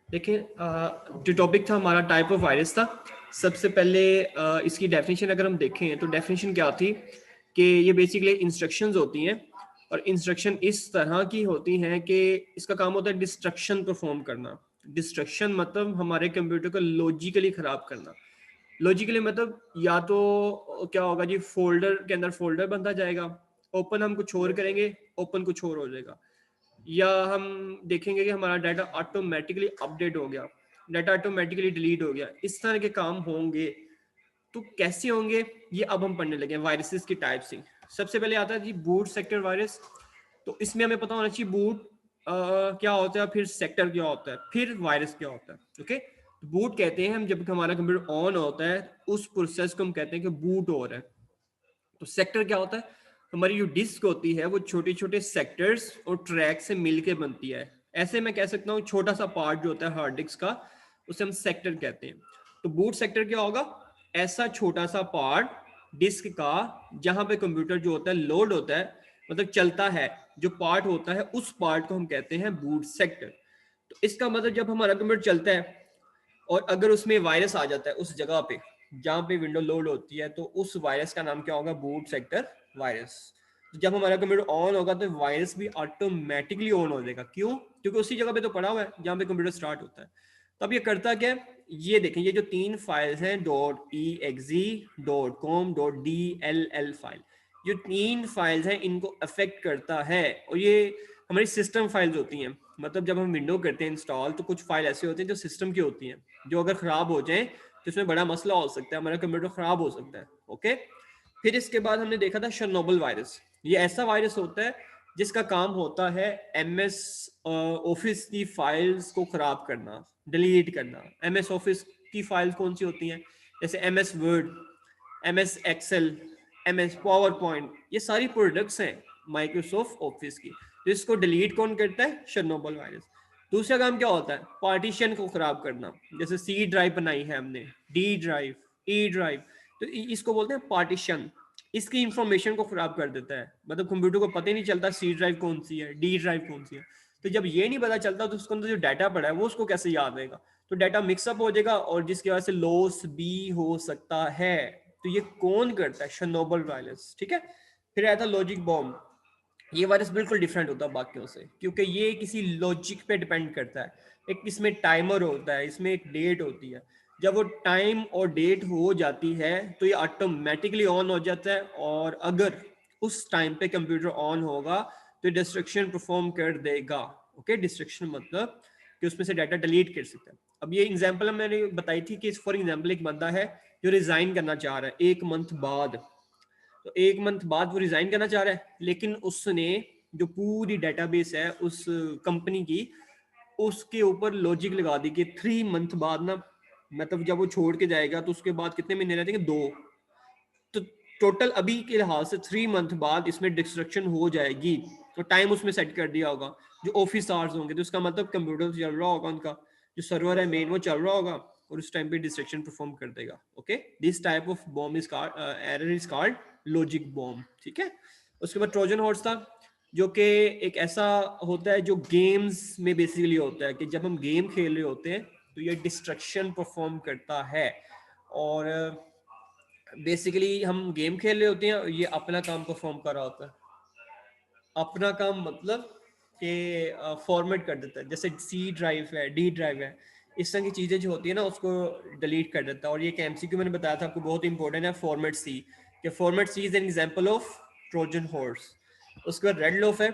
देखिए जो टॉपिक था हमारा टाइप ऑफ वायरस था। सबसे पहले इसकी डेफिनेशन अगर हम देखें तो डेफिनेशन क्या थी कि ये बेसिकली इंस्ट्रक्शंस होती हैं और इंस्ट्रक्शन इस तरह की होती हैं कि इसका काम होता है डिस्ट्रक्शन परफॉर्म करना। डिस्ट्रक्शन मतलब हमारे कंप्यूटर को लॉजिकली ख़राब करना। लॉजिकली मतलब या तो क्या होगा जी, फोल्डर के अंदर फोल्डर बनता जाएगा, ओपन हम कुछ और करेंगे, ओपन कुछ और हो जाएगा, या हम देखेंगे कि हमारा डाटा ऑटोमेटिकली अपडेट हो गया, डाटा ऑटोमेटिकली डिलीट हो गया। इस तरह के काम होंगे। तो कैसे होंगे ये अब हम पढ़ने लगे वायरसेस की टाइप से। सबसे पहले आता है जी बूट सेक्टर वायरस। तो इसमें हमें पता होना चाहिए बूट क्या होता है, फिर सेक्टर क्या होता है, फिर वायरस क्या होता है। ओके, बूट कहते हैं हम जब हमारा कंप्यूटर ऑन होता है उस प्रोसेस को हम कहते हैं कि बूट हो रहा है। तो सेक्टर क्या होता है, हमारी जो डिस्क होती है वो छोटे छोटे सेक्टर्स और ट्रैक से मिलके बनती है। ऐसे मैं कह सकता हूँ छोटा सा पार्ट जो होता है हार्ड डिस्क का उसे हम सेक्टर कहते हैं। तो बूट सेक्टर क्या होगा, ऐसा छोटा सा पार्ट डिस्क का जहां पे कंप्यूटर जो होता है लोड होता है, मतलब चलता है, जो पार्ट होता है उस पार्ट को हम कहते हैं बूट सेक्टर। तो इसका मतलब जब हमारा कंप्यूटर चलता है और अगर उसमें वायरस आ जाता है उस जगह पे जहाँ पे विंडो लोड होती है, तो उस वायरस का नाम क्या होगा, बूट सेक्टर वायरस। तो जब हमारा कंप्यूटर ऑन होगा तो वायरस भी ऑटोमेटिकली ऑन हो जाएगा। क्यों? क्योंकि उसी जगह पे तो पड़ा हुआ है जहाँ पे कंप्यूटर स्टार्ट होता है। तो अब ये करता क्या है, ये देखें, ये जो तीन फाइल्स हैं .exe, .com, .dll फाइल, जो तीन फाइल्स हैं इनको अफेक्ट करता है। और ये हमारी सिस्टम फाइल्स होती हैं। मतलब जब हम विंडो करते हैं इंस्टॉल तो कुछ फाइल ऐसे होते हैं जो सिस्टम की होती हैं, जो अगर खराब हो जाए तो इसमें बड़ा मसला हो सकता है, हमारा कंप्यूटर खराब हो सकता है। ओके, फिर इसके बाद हमने देखा था शर्नोबिल वायरस। ये ऐसा वायरस होता है जिसका काम होता है MS ऑफिस की फाइल्स को खराब करना, डिलीट करना। MS ऑफिस की फाइल्स कौन सी होती हैं, जैसे MS Word, MS Excel, MS PowerPoint, ये सारी प्रोडक्ट्स हैं माइक्रोसॉफ्ट ऑफिस की। तो इसको डिलीट कौन करता है, शर्नोबिल वायरस। दूसरा काम क्या होता है, पार्टीशन को खराब करना। जैसे C ड्राइव बनाई है हमने, D ड्राइव, E ड्राइव, तो इसको बोलते हैं पार्टीशन। इसकी इंफॉर्मेशन को खराब कर देता है, मतलब कंप्यूटर को पता ही नहीं चलता C ड्राइव कौन सी है, D ड्राइव कौन सी है। तो जब ये नहीं पता चलता तो उसके अंदर जो डाटा पड़ा है वो उसको कैसे याद रहेगा। तो डाटा मिक्सअप हो जाएगा और जिसकी वजह से लॉस भी हो सकता है। तो ये कौन करता है, शर्नोबिल वायरस। ठीक है, फिर आया था लॉजिक बॉम्ब। ये वायरस बिल्कुल डिफरेंट होता है बाकियों से, क्योंकि ये किसी लॉजिक पे डिपेंड करता है। एक इसमें टाइमर होता है, इसमें एक डेट होती है। जब वो टाइम और डेट हो जाती है तो ये ऑटोमेटिकली ऑन हो जाता है, और अगर उस टाइम पे कंप्यूटर ऑन होगा तो डिस्ट्रक्शन परफॉर्म कर देगा। ओके, डिस्ट्रक्शन मतलब कि उसमें से डाटा डिलीट कर सकता है। अब ये एग्जांपल मैंने बताई थी कि फॉर एग्जांपल एक बंदा है जो रिजाइन करना चाह रहा है 1 मंथ बाद। तो 1 मंथ बाद वो रिजाइन करना चाह रहा है, लेकिन उसने जो पूरी डेटाबेस है उस कंपनी की, उसके ऊपर लॉजिक लगा दी कि 3 मंथ बाद ना, मतलब जब वो छोड़ के जाएगा तो उसके बाद कितने महीने रहते हैं, 2। तो टोटल अभी के लिहाज से 3 मंथ बाद इसमें डिस्ट्रक्शन हो जाएगी। तो टाइम उसमें सेट कर दिया होगा जो ऑफिस आवर्स होंगे, तो इसका मतलब कंप्यूटर चल रहा होगा, उनका जो सर्वर है मेन वो चल रहा होगा और उस टाइम पे डिस्ट्रक्शन परफॉर्म कर देगा। Okay, this type of bomb is error is called logic bomb. ठीक है, उसके बाद ट्रोजन हॉर्स था, जो कि एक ऐसा होता है जो गेम्स में बेसिकली होता है कि जब हम गेम खेल रहे होते हैं तो ये डिस्ट्रक्शन परफॉर्म करता है। और बेसिकली हम गेम खेल रहे होते हैं और ये अपना काम परफॉर्म कर रहा होता है। अपना काम मतलब कि फॉर्मेट कर देता है, जैसे C ड्राइव है, D ड्राइव है, इस तरह की चीज़ें जो होती है ना उसको डिलीट कर देता है। और ये एक MCQ मैंने बताया था आपको, बहुत इंपॉर्टेंट है, फॉर्मेट C, कि format C is an example of Trojan horse. उसके बाद रेड लोफ है।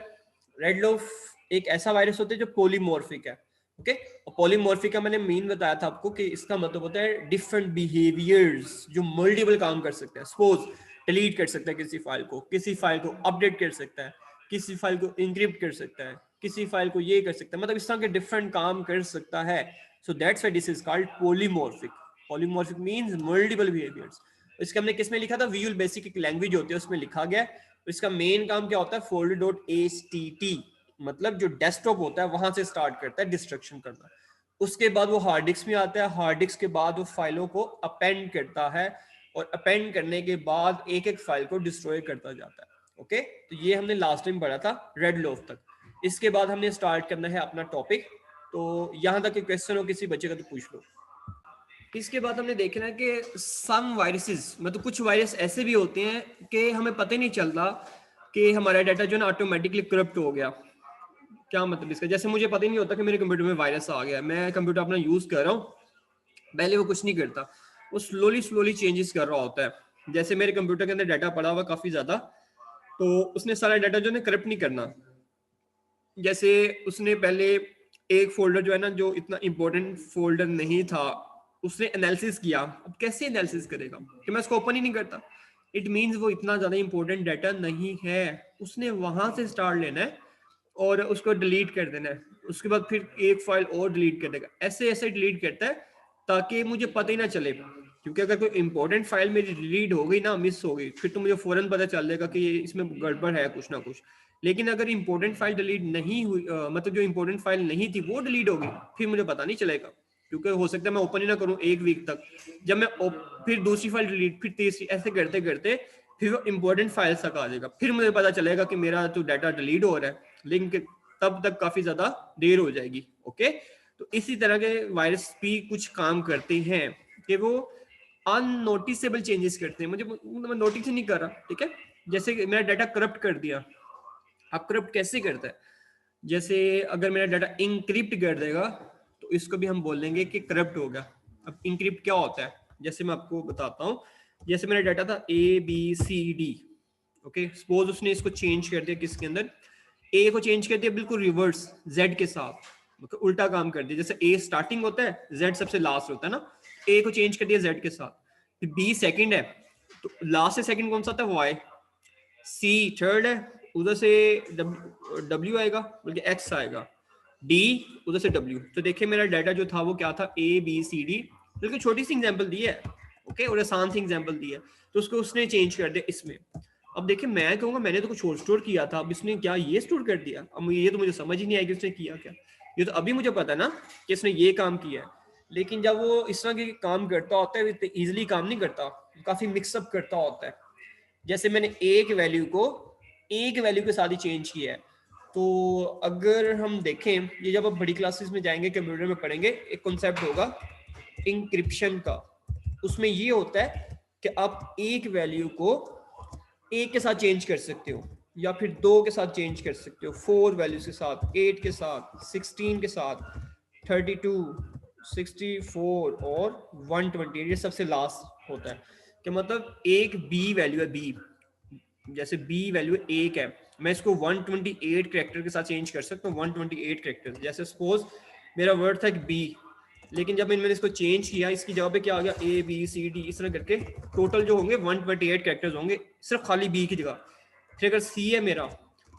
रेड लोफ एक ऐसा वायरस होता है जो पॉलीमॉर्फिक है। ओके, और पॉलीमॉर्फिक का मैंने मीन बताया था आपको कि इसका मतलब होता है डिफरेंट बिहेवियर्स जो मल्टीपल काम कर सकते हैं। सपोज डिलीट कर सकता है किसी फाइल को, किसी फाइल को अपडेट कर सकता है, किसी फाइल को इंक्रिप्ट कर सकता है, किसी फाइल को ये कर सकता है, मतलब इस तरह के डिफरेंट काम कर सकता है। So that's why this is called polymorphic. Polymorphic means multiple behaviours. इसके हमने किस में लिखा था, विजुअल बेसिक एक लैंग्वेज होती है उसमें लिखा गया। इसका मेन काम क्या होता है, folder.htt, मतलब जो डेस्कटॉप होता है वहां से स्टार्ट करता है डिस्ट्रक्शन करना। उसके बाद वो हार्ड डिस्क में आता है, हार्ड डिस्क के बाद वो फाइलों को अपेंड करता है, और अपेंड करने के बाद एक एक फाइल को डिस्ट्रॉय करता जाता है। ओके, तो ये हमने लास्ट टाइम पढ़ा था रेड लोफ तक। इसके बाद हमने स्टार्ट करना है अपना टॉपिक तो यहाँ तक क्वेश्चन हो किसी बच्चे का तो पूछ लो। इसके बाद हमने देखा ना कि सम वायरसेस, मतलब कुछ वायरस ऐसे भी होते हैं कि हमें पता ही नहीं चलता कि हमारा डाटा जो है ना ऑटोमेटिकली करप्ट हो गया। क्या मतलब इसका, जैसे मुझे पता ही नहीं होता कि मेरे कंप्यूटर में वायरस आ गया, मैं कंप्यूटर अपना यूज कर रहा हूँ, पहले वो कुछ नहीं करता, वो स्लोली स्लोली चेंजेस कर रहा होता है। जैसे मेरे कंप्यूटर के अंदर डाटा पड़ा हुआ काफी ज्यादा, तो उसने सारा डाटा जो है करप्ट नहीं करना। जैसे उसने पहले एक फोल्डर जो है ना, जो इतना इंपॉर्टेंट फोल्डर नहीं था, उसने एनालिसिस किया। अब कैसे एनालिसिस करेगा कि मैं उसको ओपन ही नहीं करता, इट मींस वो इतना ज्यादा इंपॉर्टेंट डाटा नहीं है। उसने वहां से स्टार्ट लेना है और उसको डिलीट कर देना है, उसके बाद फिर एक फाइल और डिलीट कर देगा, ऐसे ऐसे डिलीट करता है ताकि मुझे पता ही ना चले। क्योंकि अगर कोई इंपॉर्टेंट फाइल मेरी डिलीट हो गई ना, मिस हो गई, फिर तो मुझे फौरन पता चल जाएगा कि ये इसमें गड़बड़ है कुछ ना कुछ। लेकिन अगर इंपॉर्टेंट फाइल डिलीट नहीं हुई, मतलब जो इंपॉर्टेंट फाइल नहीं थी वो डिलीट हो गई, फिर मुझे पता नहीं चलेगा। क्योंकि हो सकता है मैं ओपन ही ना करूं एक वीक तक, जब मैं फिर दूसरी फाइल डिलीट, फिर तीसरी, ऐसे करते करते फिर वो इंपॉर्टेंट फाइल्स तक आ जाएगा, फिर मुझे पता चलेगा कि मेरा तो डाटा डिलीट हो रहा है, लेकिन तब तक काफी ज्यादा देर हो जाएगी। ओके, तो इसी तरह के वायरस भी कुछ काम करते हैं कि वो अननोटिसेबल चेंजेस करते हैं, मुझे मैं नोटिस ही नहीं कर रहा। ठीक है, जैसे कि मेरा डाटा करप्ट कर दिया। अब करप्ट कैसे करता है, जैसे अगर मेरा डाटा इंक्रिप्ट कर देगा तो इसको भी हम बोल देंगे कि करप्ट हो गया। अब इंक्रिप्ट क्या होता है, जैसे मैं आपको बताता हूँ। जैसे मेरा डाटा था ABCD, ओके, सपोज उसने इसको चेंज कर दिया, किसके अंदर, ए को चेंज कर दिया बिल्कुल रिवर्स, जेड के साथ, मतलब उल्टा काम कर दिया। जैसे ए स्टार्टिंग होता है, जेड सबसे लास्ट होता है ना, ए को चेंज कर दिया जेड के साथ। फिर बी सेकंड है, तो लास्ट से सेकंड कौन सा था, वाई। सी थर्ड है, उधर से डब्ल्यू आएगा, बल्कि एक्स आएगा। डी उधर से डब्ल्यू। तो देखिए मेरा डाटा जो था वो क्या था, ABCD, बिल्कुल छोटी सी एग्जांपल दी है, ओके, और आसान सी एग्जांपल दी है, तो उसको उसने चेंज कर दिया इसमें। अब देखिए मैं कहूंगा मैंने तो कुछ और स्टोर किया था, अब इसने क्या ये स्टोर कर दिया। अब ये तो मुझे समझ ही नहीं आया कि उसने किया क्या। ये तो अभी मुझे पता ना कि इसने ये काम किया है, लेकिन जब वो इस तरह के काम करता होता है इतने इजिली काम नहीं करता, काफी मिक्सअप करता होता है। जैसे मैंने एक वैल्यू को एक वैल्यू के साथ ही चेंज किया है। तो अगर हम देखें, ये जब आप बड़ी क्लासेस में जाएंगे कंप्यूटर में पढ़ेंगे, एक कॉन्सेप्ट होगा इंक्रिप्शन का। उसमें ये होता है कि आप एक वैल्यू को एक के साथ चेंज कर सकते हो, या फिर दो के साथ चेंज कर सकते हो, 4 वैल्यूज के साथ, 8 के साथ, 16 के साथ, 32, 64 और 128, ये सबसे लास्ट होता है। कि मतलब एक बी वैल्यू है, बी, जैसे बी वैल्यू एक है, मैं इसको 128 कैरेक्टर के साथ चेंज कर सकता हूँ, 128 कैरेक्टर। जैसे सपोज मेरा वर्ड था बी, लेकिन जब मैंने इसको चेंज किया, इसकी जगह पे क्या आ गया, ABCD, इस तरह करके टोटल जो होंगे 128 कैरेक्टर्स होंगे, सिर्फ खाली बी की जगह। फिर अगर सी है मेरा,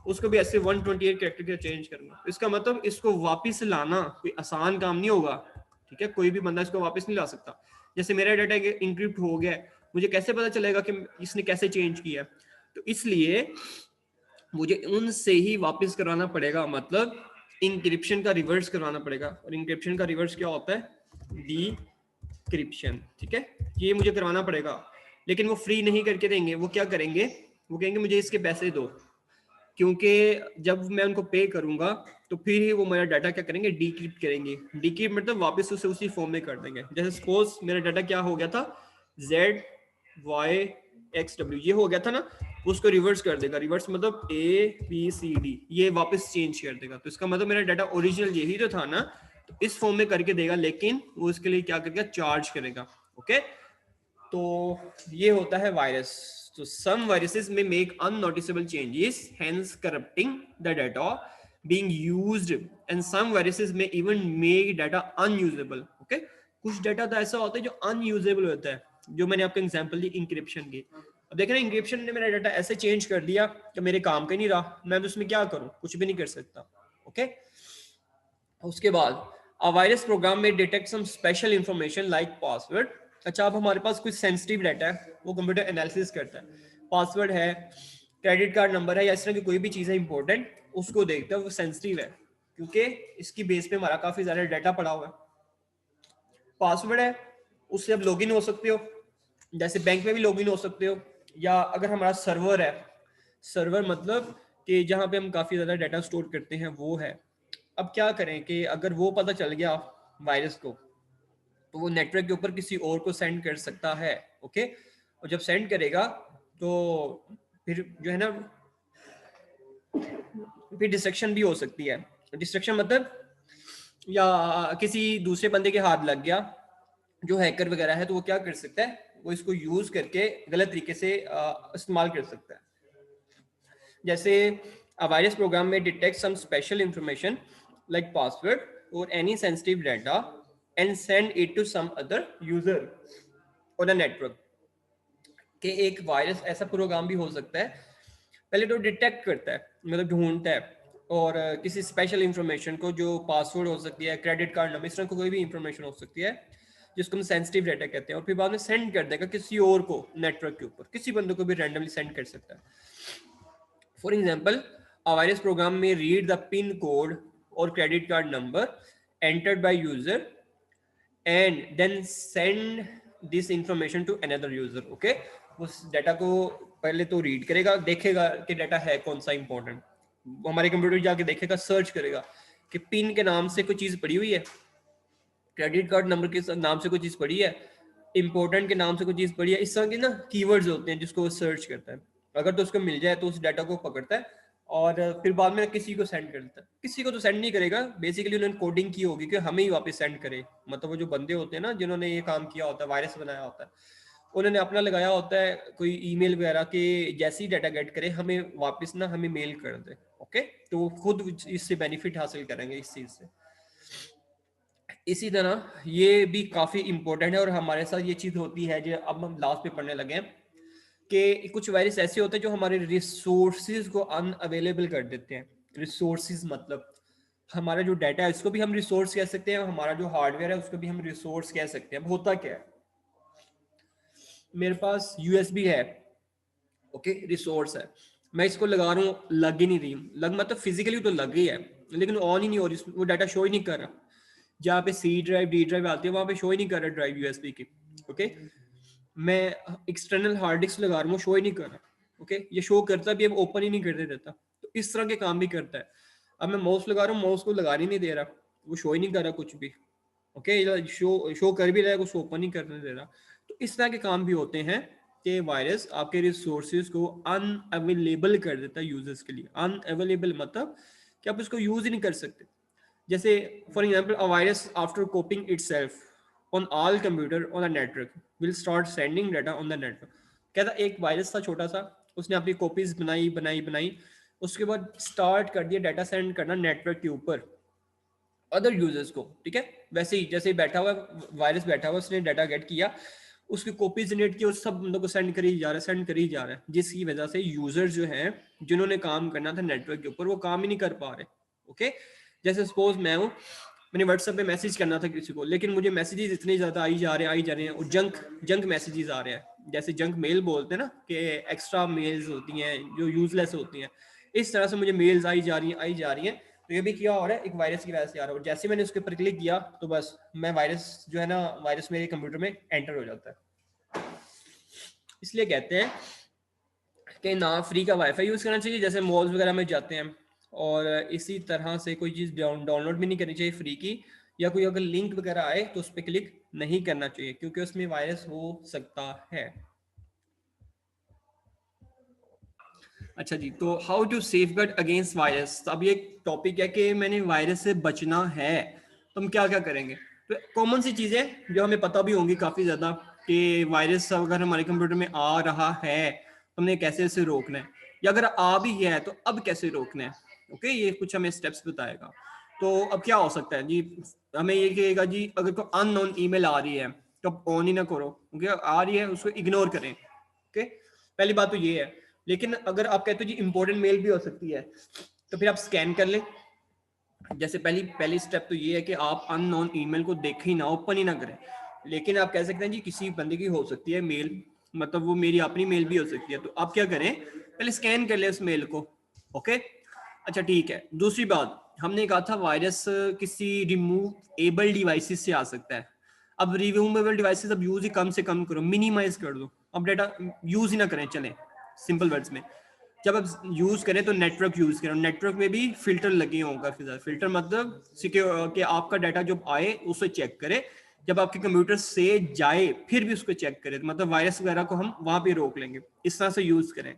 उसको भी ऐसे 128 कैरेक्टर के चेंज करूंगा। इसका मतलब इसको वापस लाना कोई आसान काम नहीं होगा। ठीक है, कोई भी बंदा इसको वापस नहीं ला सकता। जैसे मेरा डाटा इंक्रिप्ट हो गया, मुझे कैसे पता चलेगा कि इसने कैसे चेंज किया। तो इसलिए मुझे उनसे ही वापस कराना पड़ेगा, मतलब इंक्रिप्शन का रिवर्स करवाना पड़ेगा। और इंक्रिप्शन का रिवर्स क्या होता है, डिक्रिप्शन। ठीक है, ये मुझे करवाना पड़ेगा, लेकिन वो फ्री नहीं करके देंगे। वो क्या करेंगे, वो कहेंगे मुझे इसके पैसे दो, क्योंकि जब मैं उनको पे करूंगा तो फिर ही वो मेरा डाटा क्या करेंगे, डिक्रिप्ट करेंगे। डिक्रिप्ट मतलब वापस उसे उसी फॉर्म में कर देंगे। जैसे सपोज मेरा डाटा क्या हो गया था, ZYXW, ये हो गया था ना, उसको रिवर्स कर देगा। रिवर्स मतलब ABCD, ये वापस चेंज कर देगा। तो इसका मतलब मेरा डाटा ओरिजिनल यही तो था ना, तो इस फॉर्म में करके देगा, लेकिन वो इसके लिए क्या करेगा, चार्ज करेगा। ओके, तो ये होता है वायरस। तो some viruses may make unnoticeable changes, hence corrupting the data being used, and some viruses may even make data unusable. Okay, कुछ डाटा तो ऐसा होता है जो अनयूजेबल होता है, जो मैंने आपको एग्जांपल दी इंक्रिप्शन की। अब देख रहे हैं इंक्रिप्शन ने मेरा डाटा ऐसे चेंज कर दिया कि मेरे काम का ही नहीं रहा, मैं तो उसमें क्या करूं, कुछ भी नहीं कर सकता। ओके, उसके बाद अ वायरस प्रोग्राम में detect some special information like password. अच्छा, अब हमारे पास कुछ सेंसिटिव डाटा है, वो कंप्यूटर एनालिसिस करता है। पासवर्ड है, क्रेडिट कार्ड नंबर है, या इस तरह की कोई भी चीज़ है इंपॉर्टेंट, उसको देखता है, वो सेंसिटिव है क्योंकि इसकी बेस पे हमारा काफ़ी ज़्यादा डाटा पड़ा हुआ है। पासवर्ड है, उससे आप लॉगिन हो सकते हो, जैसे बैंक में भी लॉगिन हो सकते हो, या अगर हमारा सर्वर है, सर्वर मतलब कि जहाँ पे हम काफ़ी ज़्यादा डाटा स्टोर करते हैं वो है, अब क्या करें कि अगर वो पता चल गया वायरस को, तो वो नेटवर्क के ऊपर किसी और को सेंड कर सकता है। ओके, और जब सेंड करेगा तो फिर जो है ना, फिर डिस्ट्रक्शन भी हो सकती है। डिस्ट्रक्शन मतलब या किसी दूसरे बंदे के हाथ लग गया जो हैकर वगैरह है, तो वो क्या कर सकता है, वो इसको यूज करके गलत तरीके से इस्तेमाल कर सकता है। जैसे वायरस प्रोग्राम में detect some special information like password और any sensitive data and send it to some other user on a network. कि एक वायरस ऐसा प्रोग्राम भी हो सकता है, पहले तो डिटेक्ट करता है, मतलब ढूंढता है, और किसी स्पेशल इंफॉर्मेशन को, जो पासवर्ड हो सकती है, क्रेडिट कार्ड नंबर, इस तरह को कोई भी इंफॉर्मेशन हो सकती है जिसको हम सेंसिटिव डाटा कहते हैं, और फिर बाद में सेंड कर देगा किसी और को नेटवर्क के ऊपर, किसी बंदे को भी रैंडमली सेंड कर सकता है। For example, a virus program may read the pin code or credit card number entered by user and then send this information to another user. Okay, उस डाटा को पहले तो रीड करेगा, देखेगा कि डाटा है कौन सा इंपॉर्टेंट, हमारे कंप्यूटर जाके देखेगा, सर्च करेगा कि पिन के नाम से कोई चीज पड़ी हुई है, क्रेडिट कार्ड नंबर के नाम से कोई चीज पड़ी है, इंपॉर्टेंट के नाम से कोई चीज पड़ी है, इस तरह के ना कीवर्ड्स होते हैं जिसको वो सर्च करता है। अगर तो उसको मिल जाए तो उस डाटा को पकड़ता है और फिर बाद में किसी को सेंड कर देता है। किसी को तो सेंड नहीं करेगा, बेसिकली उन्होंने कोडिंग की होगी कि हमें ही वापस सेंड करे, मतलब वो जो बंदे होते हैं ना जिन्होंने ये काम किया होता है, वायरस बनाया होता है, उन्होंने अपना लगाया होता है कोई ईमेल वगैरह के, जैसी डाटा गेट करे हमें वापस ना हमें मेल कर दे। ओके, तो वो खुद इससे बेनिफिट हासिल करेंगे इस चीज से। इसी तरह ये भी काफी इंपॉर्टेंट है और हमारे साथ ये चीज होती है जो अब हम लास्ट में पढ़ने लगे हैं, कि कुछ वायरस ऐसे होते हैं जो हमारे रिसोर्सेज को अनअवेलेबल कर देते हैं। रिसोर्सेज मतलब हमारा जो डाटा है इसको भी हम रिसोर्स कह सकते हैं, हमारा जो हार्डवेयर है उसको भी हम रिसोर्स कह सकते हैं। अब होता क्या है, मेरे पास यूएसबी है, ओके, रिसोर्स है, मैं इसको लगा रहा हूँ, लग ही नहीं रही हूँ, लग मतलब फिजिकली तो लग गई है लेकिन ऑन ही नहीं हो रही, वो डाटा शो ही नहीं कर रहा। जहाँ पे सी ड्राइव डी ड्राइव आती है वहां पे शो ही नहीं कर रहा ड्राइव यूएसबी की। ओके, मैं एक्सटर्नल हार्ड डिस्क लगा रहा हूँ, शो ही नहीं कर रहा। ओके, ये शो करता भी है, ओपन ही नहीं करते देता, तो इस तरह के काम भी करता है। अब मैं माउस लगा रहा हूँ, माउस को लगा ही नहीं दे रहा, वो शो ही नहीं कर रहा कुछ भी। ओके, शो कर भी रहा है, कुछ ओपन ही करने दे रहा। तो इस तरह के काम भी होते हैं कि वायरस आपके रिसोर्सेज को अनअवेलेबल कर देता है यूजर्स के लिए। अनअवेलेबल मतलब कि आप उसको यूज ही नहीं कर सकते। जैसे for example, a virus after कॉपिंग itself on all computer on a network will start sending data on the network. कहता एक वायरस था छोटा सा, उसने अपनी कॉपीज बनाई बनाई बनाई, उसके बाद स्टार्ट कर दिया डाटा सेंड करना नेटवर्क के ऊपर अदर यूजर्स को। ठीक है, वैसे ही जैसे बैठा हुआ वायरस बैठा हुआ, उसने डाटा गेट किया, उसकी कॉपी जनरेट की, उस सब बंदों को सेंड करी जा रहा है, सेंड करी जा रहा है, जिसकी वजह से यूजर जो हैं जिन्होंने काम करना था नेटवर्क के ऊपर वो काम ही नहीं कर पा रहे। ओके, जैसे सपोज मैं हूँ, मैंने व्हाट्सएप पे मैसेज करना था किसी को, लेकिन मुझे मैसेजेस इतने ज्यादा आई जा रहे हैं, और जंक मैसेजेस आ रहे हैं, जैसे जंक मेल बोलते हैं ना, कि एक्स्ट्रा मेल्स होती हैं जो यूजलेस होती हैं, इस तरह से मुझे मेल्स आई जा रही हैं। तो ये भी क्या हो रहा है, एक वायरस की वजह से आ रहा है, और जैसे मैंने उसके ऊपर क्लिक किया तो बस मैं वायरस जो है ना, वायरस मेरे कंप्यूटर में एंटर हो जाता है। इसलिए कहते हैं कि ना फ्री का वाईफाई यूज करना चाहिए जैसे मॉल्स वगैरह में जाते हैं, और इसी तरह से कोई चीज डाउनलोड भी नहीं करनी चाहिए फ्री की, या कोई अगर लिंक वगैरह आए तो उस पर क्लिक नहीं करना चाहिए क्योंकि उसमें वायरस हो सकता है। अच्छा जी, तो how to safeguard against virus. अब ये टॉपिक है कि मैंने वायरस से बचना है तो हम क्या क्या करेंगे। तो कॉमन सी चीजें जो हमें पता भी होंगी काफी ज्यादा, कि वायरस अगर हमारे कंप्यूटर में आ रहा है तो हमने कैसे इसे रोकना है, या अगर आ भी गया है तो अब कैसे रोकना है। ओके, ये कुछ हमें स्टेप्स बताएगा। तो अब क्या हो सकता है जी, हमें ये कहेगा जी अगर कोई अननोन ईमेल आ रही है तो अब ऑन ही ना करो, क्योंकि आ रही है उसको इग्नोर करें। ओके, पहली बात तो ये है। लेकिन अगर आप कहते हो जी इंपॉर्टेंट मेल भी हो सकती है, तो फिर आप स्कैन कर लें। जैसे पहली स्टेप तो ये है कि आप अननोन ईमेल को देखें ही ना, ओपन ही ना करें। लेकिन आप कह सकते हैं जी किसी बंदे की हो सकती है मेल, मतलब वो मेरी अपनी मेल भी हो सकती है, तो आप क्या करें, पहले स्कैन कर ले उस मेल को। ओके, अच्छा ठीक है। दूसरी बात, हमने कहा था वायरस किसी रिमूवेबल डिवाइसेस से आ सकता है। अब रिमूवेबल डिवाइसेस अब यूज ही कम से कम करो, मिनिमाइज कर दो, अब डाटा यूज ही ना करें, चले सिंपल वर्ड्स में। जब आप यूज करें तो नेटवर्क यूज करें, नेटवर्क में भी फिल्टर लगे होंगे काफी ज्यादा। फिल्टर मतलब सिक्योर कि आपका डाटा जब आए उसे चेक करे, जब आपके कंप्यूटर से जाए फिर भी उसको चेक करें, मतलब वायरस वगैरह को हम वहां पे रोक लेंगे, इस तरह से यूज करें।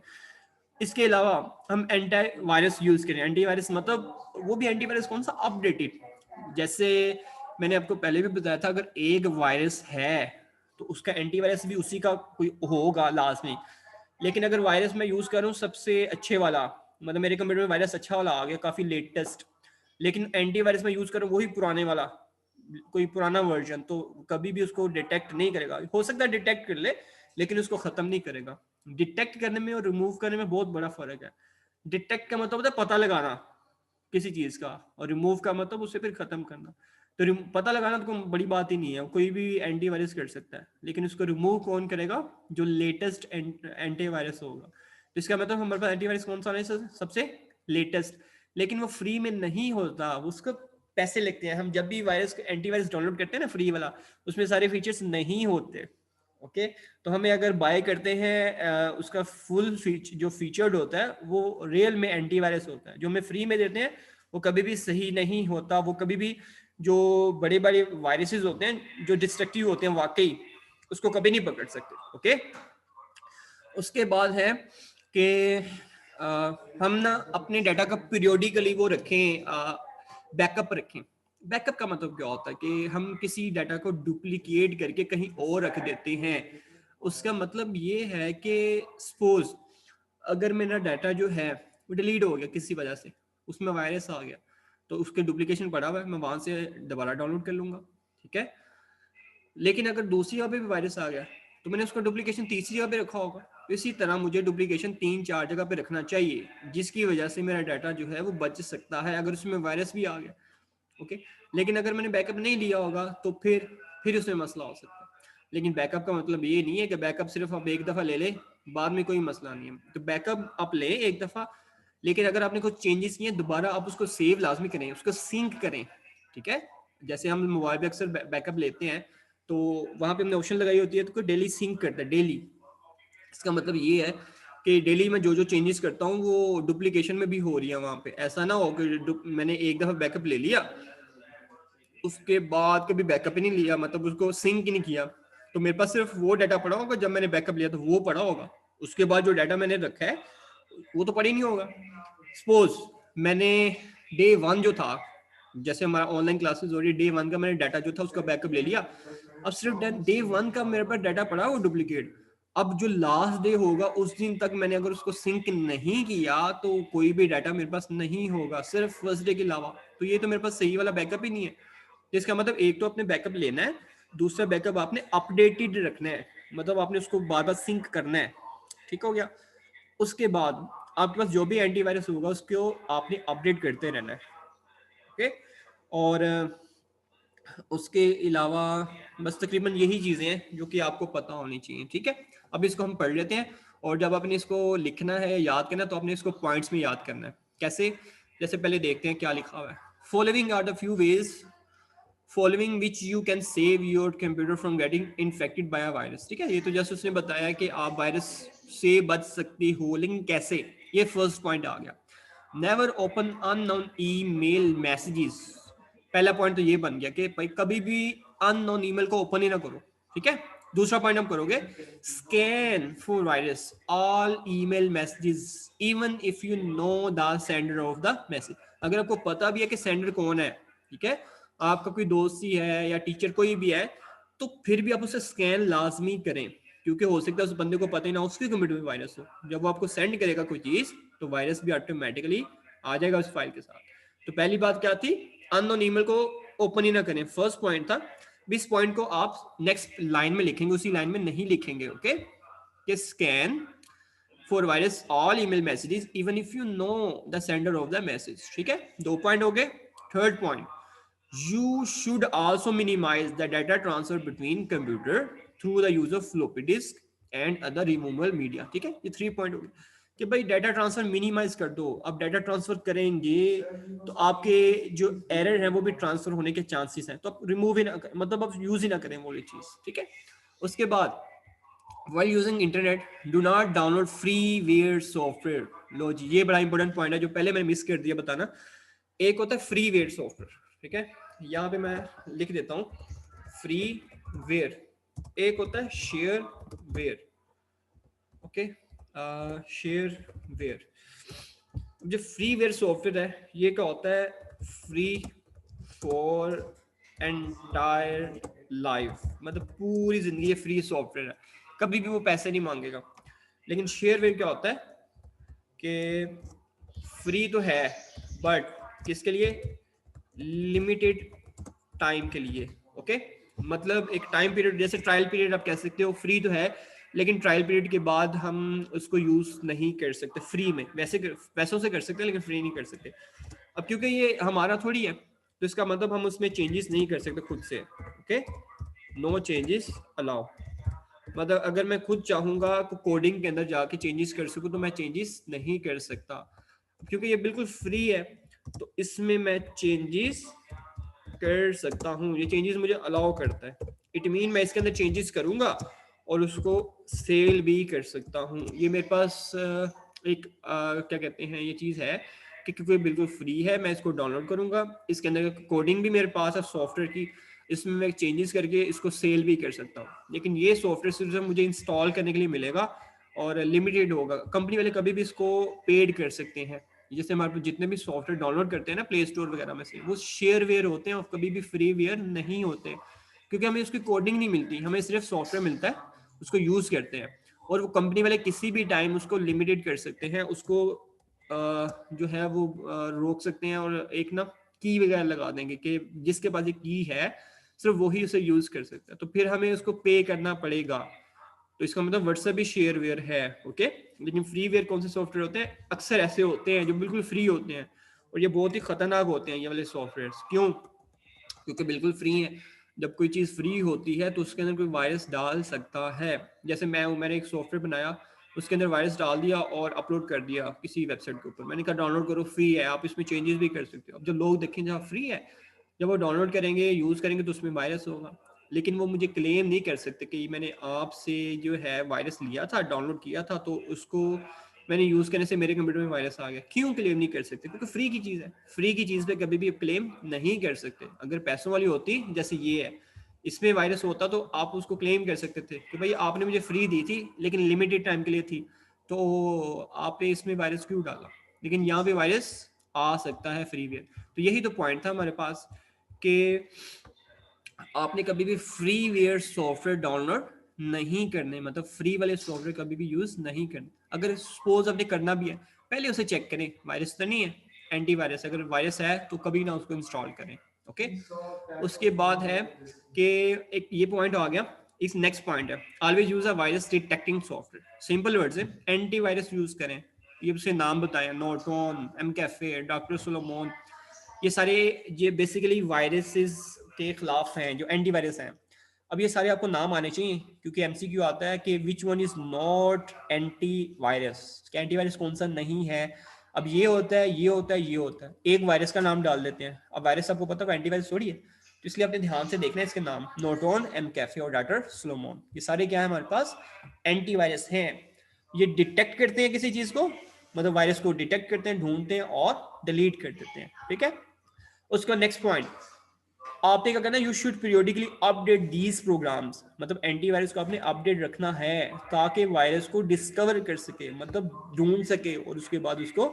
इसके अलावा हम एंटी वायरस यूज करें। एंटीवायरस मतलब वो भी एंटीवायरस कौन सा, अपडेटेड। जैसे मैंने आपको पहले भी बताया था, अगर एक वायरस है तो उसका एंटीवायरस भी उसी का कोई होगा लाजमी। लेकिन अगर वायरस मैं यूज करूँ सबसे अच्छे वाला, मतलब मेरे कंप्यूटर में वायरस अच्छा वाला आ गया काफी लेटेस्ट, लेकिन एंटीवायरस में यूज करूँ वही पुराने वाला, कोई पुराना वर्जन, तो कभी भी उसको डिटेक्ट नहीं करेगा। हो सकता है डिटेक्ट कर ले लेकिन उसको खत्म नहीं करेगा। डिटेक्ट करने में और रिमूव करने में बहुत बड़ा फर्क है। डिटेक्ट का मतलब होता है पता लगाना किसी चीज का, और रिमूव का मतलब उसे फिर खत्म करना। तो पता लगाना तो कोई बड़ी बात ही नहीं है, कोई भी एंटीवायरस कर सकता है, लेकिन उसको रिमूव कौन करेगा, जो लेटेस्ट एंटीवायरस होगा। तो इसका मतलब हमारे पास एंटीवायरस कौन सा है, सबसे लेटेस्ट। लेकिन वो फ्री में नहीं होता, उसको पैसे लगते हैं। हम जब भी वायरस एंटीवायरस डाउनलोड करते हैं ना फ्री वाला, उसमें सारे फीचर्स नहीं होते। ओके, तो हमें अगर बाय करते हैं उसका फुल जो फीचर्ड होता है वो रियल में एंटीवायरस होता है। जो हमें फ्री में देते हैं वो कभी भी सही नहीं होता। वो कभी भी जो बड़े बड़े वायरसेस होते हैं जो डिस्ट्रक्टिव होते हैं वाकई, उसको कभी नहीं पकड़ सकते। ओके, उसके बाद है कि हम ना अपने डाटा का पीरियोडिकली वो रखें, बैकअप रखें। बैकअप का मतलब क्या होता है कि हम किसी डाटा को डुप्लीकेट करके कहीं और रख देते हैं। उसका मतलब ये है कि सपोज अगर मेरा डाटा जो है वो डिलीट हो गया किसी वजह से, उसमें वायरस आ गया, तो उसके डुप्लीकेशन पड़ा हुआ है, मैं वहां से दोबारा डाउनलोड कर लूंगा, ठीक है। लेकिन अगर दूसरी जगह पे भी वायरस आ गया तो मैंने उसका डुप्लीकेशन तीसरी जगह पे रखा होगा। इसी तरह मुझे डुप्लीकेशन 3-4 जगह पे रखना चाहिए, जिसकी वजह से मेरा डाटा जो है वो बच सकता है अगर उसमें वायरस भी आ गया। ओके, लेकिन अगर मैंने बैकअप नहीं लिया होगा तो फिर उसमें मसला हो सकता है। लेकिन बैकअप का मतलब ये नहीं है कि बैकअप सिर्फ आप एक दफ़ा ले लें बाद में कोई मसला नहीं है। तो बैकअप आप लें एक दफ़ा, लेकिन अगर आपने कुछ चेंजेस किए दोबारा आप उसको सेव लाजमी करें, उसको सिंक करें, ठीक है। जैसे हम मोबाइल पे अक्सर बैकअप लेते हैं तो वहां पे हमने ऑप्शन लगाई होती है तो डेली सिंक करता है, डेली। इसका मतलब ये है कि डेली मैं जो जो चेंजेस करता हूँ वो डुप्लीकेशन में भी हो रही है वहां पे। ऐसा ना हो कि मैंने एक दफा बैकअप ले लिया उसके बाद कभी बैकअप ही नहीं लिया, मतलब उसको सिंक ही नहीं किया, तो मेरे पास सिर्फ वो डाटा पड़ा होगा जब मैंने बैकअप लिया तो वो पड़ा होगा। उसके बाद जो डाटा मैंने रखा है वो तो पड़ा ही नहीं होगा। सपोज मैंने डे 1 जो था, जैसे हमारा ऑनलाइन क्लासेस हो रही है, डे 1 का मैंने डाटा जो था उसका बैकअप ले लिया, अब सिर्फ डे 1 का मेरे पास डाटा पड़ा वो डुप्लीकेट। अब जो लास्ट डे होगा उस दिन तक मैंने अगर उसको सिंक नहीं किया तो कोई भी डाटा मेरे पास नहीं होगा, सिर्फ फर्स्ट डे के अलावा। तो ये तो मेरे पास सही वाला बैकअप ही नहीं है। इसका मतलब एक तो अपने बैकअप लेना है, दूसरा बैकअप आपने अपडेटेड रखना है, मतलब आपने उसको बार बार सिंक करना है। ठीक हो गया। उसके बाद आपके पास जो भी एंटीवायरस होगा उसको आपने अपडेट करते रहना है। ओके, और उसके अलावा बस तकरीबन यही चीज़ें हैं जो कि आपको पता होनी चाहिए, ठीक है। अब इसको हम पढ़ लेते हैं, और जब आपने इसको लिखना है याद करना तो आपने इसको पॉइंट्स में याद करना है। कैसे, जैसे पहले देखते हैं क्या लिखा हुआ है। Following are the few ways following which you can save your computer from getting infected by a virus. ठीक है, ये तो जैसे उसने बताया कि आप वायरस से बच सकते हो, लेकिन कैसे, ये फर्स्ट पॉइंट आ गया। Never open unknown email messages. पहला पॉइंट तो ये बन गया कि भाई कभी भी अननोन ईमेल को ओपन ही ना करो, ठीक है। दूसरा पॉइंट हम करोगे, scan for virus all email messages even if you know the sender of the message. अगर आपको पता भी है कि सेंडर कौन है, ठीक है, आपका कोई दोस्त ही है या टीचर कोई भी है, तो फिर भी आप उसे स्कैन लाजमी करें, क्योंकि हो सकता है उस बंदे को पता ही ना उसके कंप्यूटर में वायरस हो। जब वो आपको सेंड करेगा कोई चीज तो वायरस भी ऑटोमेटिकली आ जाएगा उस फाइल के साथ। तो पहली बात क्या थी, अननोन ईमेल को ओपन ही ना करें, फर्स्ट पॉइंट था। इस पॉइंट को आप नेक्स्ट लाइन में लिखेंगे, उसी लाइन में नहीं लिखेंगे। ओके, कि scan for virus all email messages even if you know the sender of the message. ठीक है, 2 पॉइंट हो गए। Third point, you should also minimize the data transfer between computer through the use of floppy disk and other removable media। ठीक है, ये 3 point हो गए कि भाई डाटा ट्रांसफर मिनिमाइज कर दो। अब डाटा ट्रांसफर करेंगे तो आपके जो एरर है वो भी ट्रांसफर होने के चांसेस हैं, तो आप रिमूव ही ना, मतलब आप यूज ही ना करें वो चीज। ठीक है, उसके बाद while using internet do not download freeware software लो जी, ये बड़ा इंपॉर्टेंट पॉइंट है जो पहले मैंने मिस कर दिया बताना। एक होता है फ्रीवेयर सॉफ्टवेयर, ठीक है, यहाँ पे मैं लिख देता हूँ फ्रीवेयर। एक होता है शेयरवेयर, ओके, शेयरवेयर। जो फ्रीवेयर सॉफ्टवेयर है ये क्या होता है, फ्री फॉर एंटायर लाइफ, मतलब पूरी जिंदगी ये फ्री सॉफ्टवेयर है, कभी भी वो पैसे नहीं मांगेगा। लेकिन शेयरवेयर क्या होता है कि फ्री तो है बट किसके लिए, लिमिटेड टाइम के लिए, ओके। मतलब एक टाइम पीरियड, जैसे ट्रायल पीरियड आप कह सकते हो, फ्री तो है लेकिन ट्रायल पीरियड के बाद हम उसको यूज नहीं कर सकते फ्री में, वैसे पैसों से कर सकते हैं लेकिन फ्री नहीं कर सकते। अब क्योंकि ये हमारा थोड़ी है तो इसका मतलब हम उसमें चेंजेस नहीं कर सकते खुद से, ओके, नो चेंजेस अलाउ। मतलब अगर मैं खुद चाहूंगा तो कोडिंग के अंदर जाके चेंजेस कर सकूं तो मैं चेंजेस नहीं कर सकता, क्योंकि ये बिल्कुल फ्री है तो इसमें मैं चेंजेस कर सकता हूँ, ये चेंजेस मुझे अलाउ करता है। इट मीन मैं इसके अंदर चेंजेस करूंगा और उसको सेल भी कर सकता हूँ। ये मेरे पास एक क्या कहते हैं ये चीज़ है कि क्योंकि बिल्कुल फ्री है, मैं इसको डाउनलोड करूंगा, इसके अंदर कोडिंग भी मेरे पास है सॉफ्टवेयर की, इसमें मैं चेंजेस करके इसको सेल भी कर सकता हूँ। लेकिन ये सॉफ्टवेयर सिर्फ मुझे इंस्टॉल करने के लिए मिलेगा और लिमिटेड होगा, कंपनी वाले कभी भी इसको पेड कर सकते हैं। जैसे हमारे पास जितने भी सॉफ्टवेयर डाउनलोड करते हैं ना प्ले स्टोर वगैरह में से, वो शेयरवेयर होते हैं और कभी भी फ्रीवेयर नहीं होते, क्योंकि हमें उसकी कोडिंग नहीं मिलती, हमें सिर्फ सॉफ्टवेयर मिलता है, उसको यूज करते हैं और वो कंपनी वाले किसी भी टाइम उसको लिमिटेड कर सकते हैं, उसको जो है वो रोक सकते हैं और एक ना की वगैरह लगा देंगे कि जिसके पास ये की है सिर्फ वही उसे यूज कर सकता है, तो फिर हमें उसको पे करना पड़ेगा। तो इसका मतलब व्हाट्सएप भी शेयरवेयर है, ओके। लेकिन फ्रीवेयर कौन से सॉफ्टवेयर होते हैं, अक्सर ऐसे होते हैं जो बिल्कुल फ्री होते हैं और ये बहुत ही खतरनाक होते हैं ये वाले सॉफ्टवेयर। क्यों, क्योंकि बिल्कुल फ्री है। जब कोई चीज़ फ्री होती है तो उसके अंदर कोई वायरस डाल सकता है। जैसे मैंने एक सॉफ्टवेयर बनाया, उसके अंदर वायरस डाल दिया और अपलोड कर दिया किसी वेबसाइट के ऊपर, मैंने कहा डाउनलोड करो, फ्री है, आप इसमें चेंजेस भी कर सकते हो। अब जो लोग देखें जहाँ फ्री है, जब वो डाउनलोड करेंगे यूज़ करेंगे तो उसमें वायरस होगा, लेकिन वो मुझे क्लेम नहीं कर सकते कि मैंने आपसे जो है वायरस लिया था, डाउनलोड किया था, तो उसको मैंने यूज़ करने से मेरे कंप्यूटर में वायरस आ गया। क्यों क्लेम नहीं कर सकते, क्योंकि फ्री की चीज़ है, फ्री की चीज़ पे कभी भी क्लेम नहीं कर सकते। अगर पैसों वाली होती जैसे ये है, इसमें वायरस होता तो आप उसको क्लेम कर सकते थे कि भाई आपने मुझे फ्री दी थी लेकिन लिमिटेड टाइम के लिए थी, तो आपने इसमें वायरस क्यों डाला। लेकिन यहाँ पे वायरस आ सकता है फ्रीवेयर। तो यही तो पॉइंट था हमारे पास कि आपने कभी भी फ्रीवेयर सॉफ्टवेयर डाउनलोड नहीं करने, मतलब फ्री वाले सॉफ्टवेयर कभी भी यूज नहीं करने। अगर सपोज आपने करना भी है, पहले उसे चेक करें वायरस तो नहीं है, एंटीवायरस, अगर वायरस है तो कभी ना उसको इंस्टॉल करें, ओके। उसके बाद है कि एक ये पॉइंट आ गया, इस नेक्स्ट पॉइंट है always use a virus detecting software. Simple word से एंटीवायरस यूज करें। ये उसे नाम बताया, नॉर्टन, एमकैफे, डॉक्टर सोलोमोन, ये सारे ये बेसिकली वायरसेस के खिलाफ हैं जो एंटीवायरस हैं। अब ये सारे आपको नाम आने चाहिए क्योंकि एमसीक्यू आता है कि which one is not anti virus, antivirus कौन सा नहीं है। अब ये होता है, ये होता है, ये होता है, एक वायरस का नाम डाल देते हैं। अब वायरस आपको पता है एंटीवायरस थोड़ी है, तो इसलिए आपने ध्यान से देखना है इसके नाम, नोटोन, एमकैफे और डॉक्टर सोलोमोन, ये सारे क्या है हमारे पास एंटीवायरस हैं। ये डिटेक्ट करते हैं किसी चीज को, मतलब वायरस को डिटेक्ट करते हैं, ढूंढते हैं और डिलीट कर देते हैं, ठीक है। उसका नेक्स्ट पॉइंट आपने क्या करना है, you should periodically update these programs, मतलब एंटीवायरस को आपने अपडेट रखना है ताकि वायरस को डिस्कवर कर सके, मतलब ढूंढ सके और उसके बाद उसको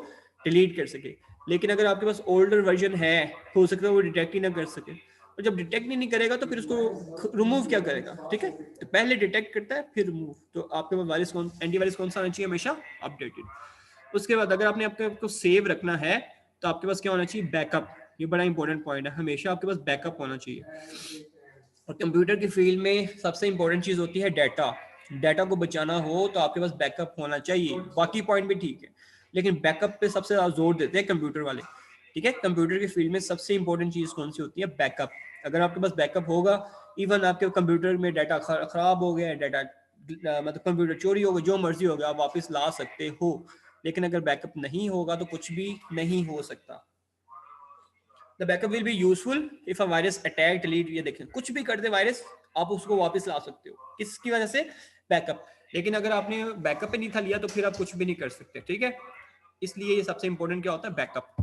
डिलीट कर सके। लेकिन अगर आपके पास ओल्डर वर्जन है, हो सकता है वो डिटेक्ट ही ना कर सके, और जब डिटेक्ट ही नहीं करेगा तो फिर उसको रिमूव क्या करेगा, ठीक है। तो पहले डिटेक्ट करता है फिर रिमूव। तो आपके पास वायरस कौन, एंटीवायरस कौन सा आना चाहिए, हमेशा अपडेटेड। उसके बाद अगर आपने आपको सेव रखना है तो आपके पास क्या होना चाहिए, बैकअप। ये बड़ा इंपॉर्टेंट पॉइंट है, हमेशा आपके पास बैकअप होना चाहिए। और कंप्यूटर की फील्ड में सबसे इंपॉर्टेंट चीज होती है डाटा। डाटा को बचाना हो तो आपके पास बैकअप होना चाहिए। बाकी पॉइंट भी ठीक है लेकिन बैकअप पे सबसे ज्यादा जोर देते हैं कंप्यूटर वाले, ठीक है। कंप्यूटर की फील्ड में सबसे इंपॉर्टेंट चीज कौन सी होती है, बैकअप। अगर आपके पास बैकअप होगा, इवन आपके कंप्यूटर में डाटा खराब हो गया, डाटा मतलब कंप्यूटर चोरी हो गया, जो मर्जी हो गया, आप वापस ला सकते हो। लेकिन अगर बैकअप नहीं होगा तो कुछ भी नहीं हो सकता। The backup will be useful if a virus attack, delete, ये देखें कुछ भी कर दे वायरस, आप उसको वापस ला सकते हो, किसकी वजह से, बैकअप। लेकिन अगर आपने बैकअप पे नहीं था लिया तो फिर आप कुछ भी नहीं कर सकते, ठीक है। इसलिए ये सबसे इंपॉर्टेंट क्या होता है, बैकअप।